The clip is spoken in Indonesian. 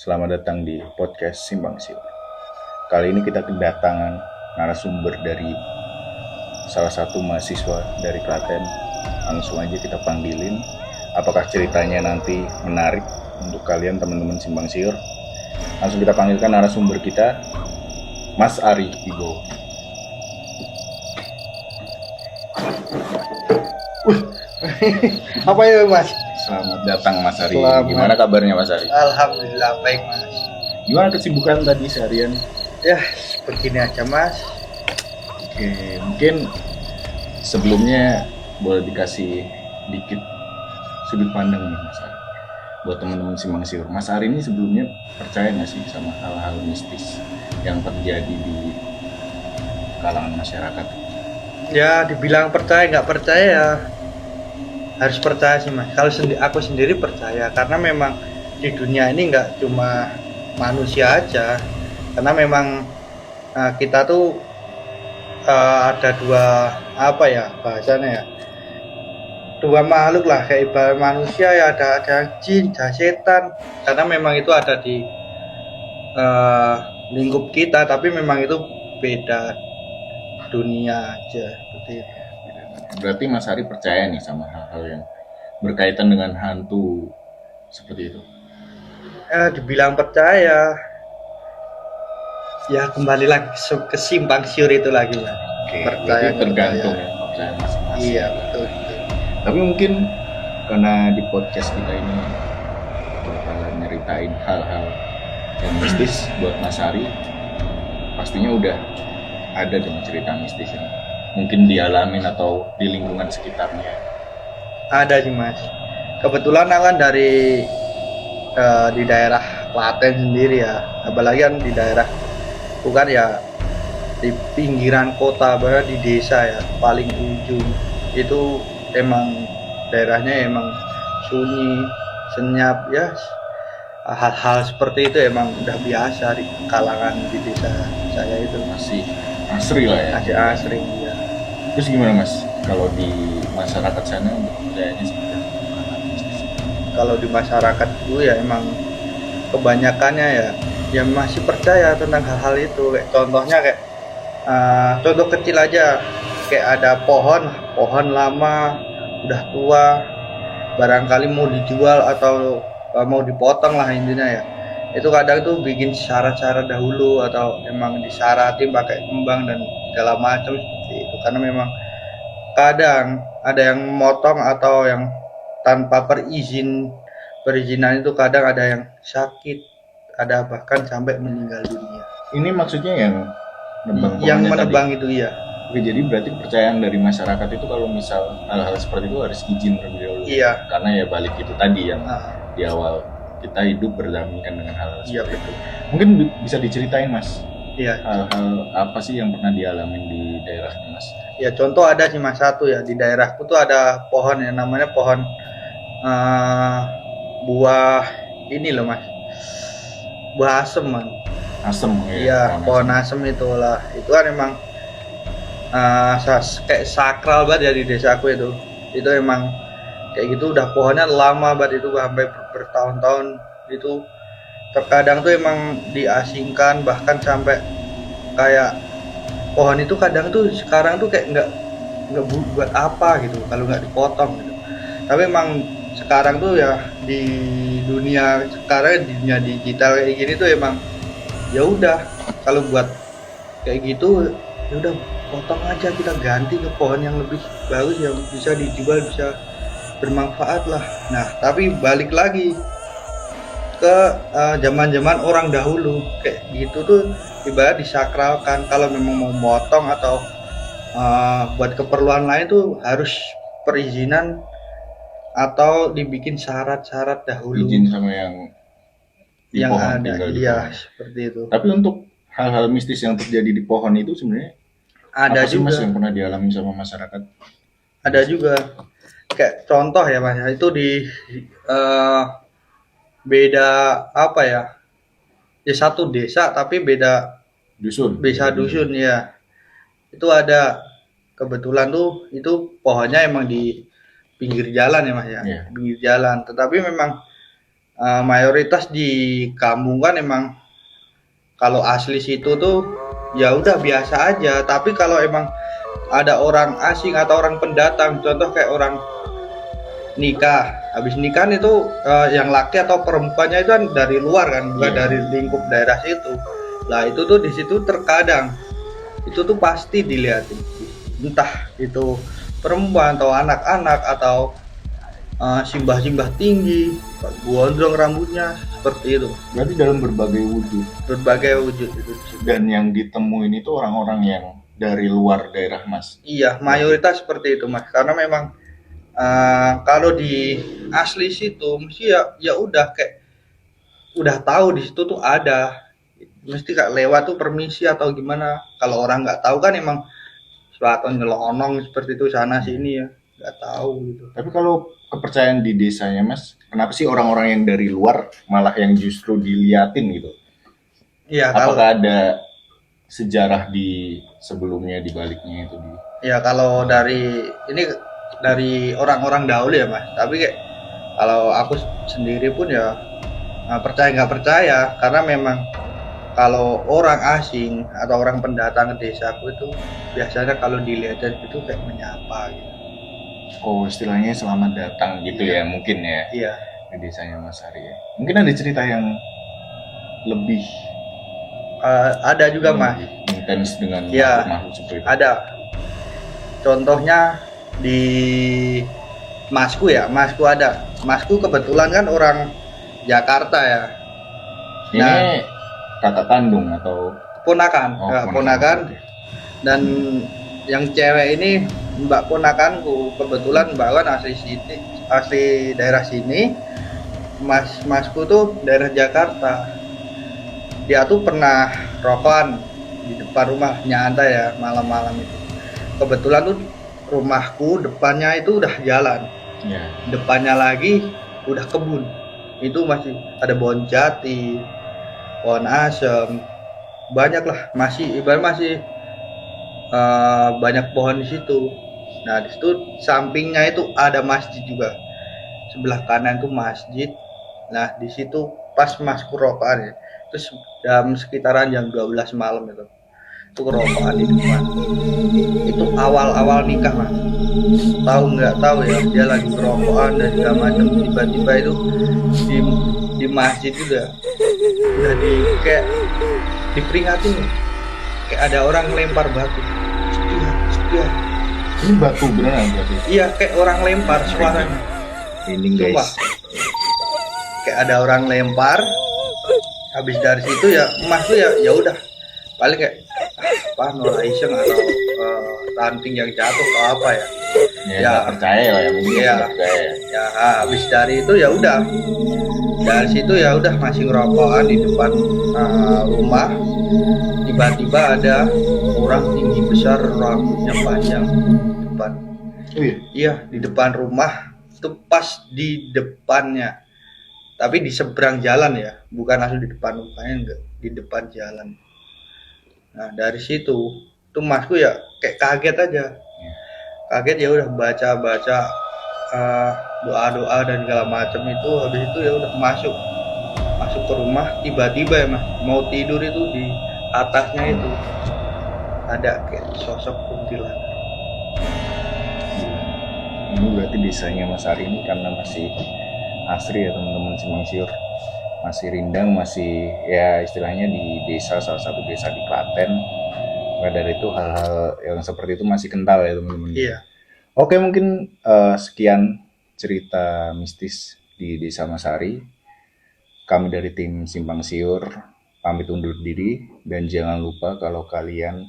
Selamat datang di podcast Simpang Siur. Kali ini kita kedatangan narasumber dari salah satu mahasiswa dari Klaten. Langsung aja kita panggilin. Apakah ceritanya nanti menarik untuk kalian teman-teman Simpang Siur? Langsung kita panggilkan narasumber kita, Mas Ari Wibowo. Apa ya Mas? Selamat datang Mas Ari. Selamat. Gimana kabarnya Mas Ari? Alhamdulillah baik Mas. Gimana kesibukan tadi seharian? Ya begini aja Mas. Oke, mungkin sebelumnya boleh dikasih dikit sudut pandang nih Mas Ari. Buat teman-teman Simpang Siur, Mas Ari ini sebelumnya percaya nggak sih sama hal-hal mistis yang terjadi di kalangan masyarakat? Ya dibilang percaya nggak percaya ya harus percaya sih Mas. Kalau aku sendiri percaya karena memang di dunia ini nggak cuma manusia aja. Karena memang kita tuh ada dua bahasanya ya. Dua makhluk lah kayak ibarat manusia ya ada jin, ada setan. Karena memang itu ada di lingkup kita, tapi memang itu beda dunia aja seperti itu. Berarti Mas Ari percaya nih sama hal-hal yang berkaitan dengan hantu seperti itu? Dibilang percaya ya kembali lagi ke simpang siur itu lagi Mas. Oke, Percaya berarti tergantung percaya. ya kepercayaan masing-masing. Iya betul. Tapi mungkin karena di podcast kita ini bakalan nyeritain hal-hal yang mistis buat Mas Ari, pastinya udah ada dengan cerita mistis yang mungkin dialamin atau di lingkungan sekitarnya. Ada sih Mas. Kebetulan aku kan dari di daerah Klaten sendiri ya. Apalagi kan di daerah bukan ya di pinggiran kota, bahkan di desa ya paling ujung itu emang daerahnya emang sunyi, senyap ya. Hal-hal seperti itu emang udah biasa di kalangan di desa saya itu Masih asri lah ya. masih asring ya. Terus gimana Mas? Kalau di masyarakat sana percayanya seperti apa? Mistis. Kalau di masyarakat itu ya emang kebanyakannya ya masih percaya tentang hal-hal itu. Kayak contohnya kayak contoh kecil aja, kayak ada pohon lama udah tua, barangkali mau dijual atau mau dipotong lah intinya ya. Itu kadang tuh bikin syarat-syarat dahulu atau emang disyaratin pakai kembang dan segala macam seperti itu. Karena memang kadang ada yang motong atau yang tanpa perizinan itu kadang ada yang sakit, ada bahkan sampai meninggal dunia. Ini maksudnya yang nebang Yang pohonnya menebang tadi. itu iya. Oke, jadi berarti kepercayaan dari masyarakat itu kalau misal hal-hal seperti itu harus izin terlebih dahulu. Iya. Karena ya balik itu tadi yang Nah, di awal kita hidup berdampingan dengan hal iya seperti itu. betul. Mungkin bisa diceritain Mas, Iya. hal-hal apa sih yang pernah dialamin di daerahnya Mas? Ya contoh ada sih Mas satu ya di daerahku tuh ada pohon yang namanya pohon buah ini loh Mas. Buah asem man. Asem Iya, pohon asem itulah. Itu kan emang kayak sakral banget ya di desaku itu. Itu emang kayak gitu udah pohonnya lama banget itu sampai bertahun-tahun itu. Terkadang tuh emang diasingkan bahkan sampai kayak pohon itu kadang tuh sekarang tuh kayak nggak buat apa gitu kalau nggak dipotong gitu. Tapi emang sekarang tuh ya di dunia sekarang di dunia digital kayak gini tuh emang ya udah kalau buat kayak gitu ya udah potong aja, kita ganti ke pohon yang lebih bagus yang bisa dijual, bisa bermanfaat lah. Nah tapi balik lagi ke zaman-zaman orang dahulu kayak gitu tuh ibarat disakralkan. Kalau memang mau motong atau buat keperluan lain tuh harus perizinan atau dibikin syarat-syarat dahulu izin sama yang di yang pohon, ada. tinggal di Iya pohon. seperti itu. Tapi untuk hal-hal mistis yang terjadi di pohon itu sebenarnya Ada apa sih Mas juga, yang pernah dialami sama masyarakat? ada juga kayak contoh ya Mas, itu di beda apa ya, di satu desa tapi beda Dusun. dusun ya. Itu ada kebetulan tuh itu pohonnya emang di pinggir jalan ya Mas ya. Iya. Pinggir jalan, tetapi memang mayoritas di kampung kan emang kalau asli situ tuh ya udah biasa aja. Tapi kalau emang ada orang asing atau orang pendatang, contoh kayak orang nikah, habis nikah itu yang laki atau perempuannya itu kan dari luar kan, bukan dari lingkup daerah situ. Lah itu tuh di situ terkadang itu tuh pasti dilihatin, entah itu perempuan atau anak-anak atau simbah-simbah tinggi, gondrong rambutnya seperti itu, Berarti dalam berbagai wujud. berbagai wujud itu di situ. Dan yang ditemuin itu orang-orang yang dari luar daerah Mas. Iya, mayoritas seperti itu Mas, karena memang kalau di asli situ mesti ya udah kayak udah tahu di situ tuh ada, mesti kayak lewat tuh permisi atau gimana. Kalau orang nggak tahu kan emang suatu nyelonong seperti itu sana sini ya, nggak tahu gitu. Tapi kalau kepercayaan di desanya Mas, kenapa sih orang-orang yang dari luar malah yang justru diliatin gitu? Iya kalau Apakah ada sejarah di sebelumnya di baliknya itu? ya kalau dari ini dari orang-orang dahulu ya Mas, tapi kayak kalau aku sendiri pun ya percaya nggak percaya, karena memang kalau orang asing atau orang pendatang ke desaku itu biasanya kalau dilihatin itu kayak menyapa gitu. Oh, istilahnya selamat datang gitu ya mungkin ya Iya, di desanya Mas Ari ya. Mungkin ada cerita yang lebih ada juga Mas. intens dengan Iya, makhluk-makhluk seperti itu. ada. Contohnya di masku ya, masku ada. Masku kebetulan kan orang Jakarta ya. Ini Nah, kakak kandung atau ponakan, oh, ponakan. oke. Dan yang cewek ini mbak ponakanku, kebetulan mbak kan asli sini, asli daerah sini. Masku tuh daerah Jakarta. Dia tuh pernah rokokan di depan rumah nyantai ya malam-malam itu. Kebetulan tuh rumahku depannya itu udah jalan, Ya. depannya lagi udah kebun. Itu masih ada pohon jati, pohon asem, banyak lah, masih ibarat masih banyak pohon di situ. Nah di situ sampingnya itu ada masjid juga, sebelah kanan tuh masjid. Nah di situ pas masku rokokan ya, terus dalam sekitaran jam 12 malam itu kerokokan di depan. Itu awal-awal nikah Mas, tahu nggak tahu ya, dia lagi kerokokan dan segala macam, tiba-tiba itu di di masjid udah di kayak diperingatin, kayak ada orang lempar batu. Setia, setia. Ini batu beneran berarti. Iya, kayak orang lempar suaranya. Ini Sumpah. guys. Kayak ada orang lempar. Habis dari situ ya emas tuh ya udah paling kayak apa Nora iseng atau ranting yang jatuh atau apa ya. Ya, Ya. nggak percaya lah ya mungkin Iya. nggak percaya. Ya habis dari itu ya udah. Dari situ ya udah masih ngerokokan di depan rumah. Tiba-tiba ada orang tinggi besar, rambutnya panjang di depan. Oh iya. Iya, di depan rumah, itu pas di depannya. Tapi di seberang jalan ya, bukan langsung di depan rumahnya, enggak, di depan jalan. Nah, dari situ tuh masku ya kayak kaget aja. Kaget ya udah baca-baca doa-doa dan segala macam itu, habis itu ya udah masuk ke rumah. Tiba-tiba ya Mas, mau tidur itu di atasnya itu ada kayak sosok kuntilanak. Ini berarti desanya Mas Ari ini karena masih asri ya teman-teman Simpang Siur, masih rindang, masih ya istilahnya di desa, salah satu desa di Klaten. Maka dari itu hal-hal yang seperti itu masih kental ya teman-teman. Iya. Oke, mungkin sekian cerita mistis di Desa Mas Ari. Kami dari tim Simpang Siur pamit undur diri, dan jangan lupa kalau kalian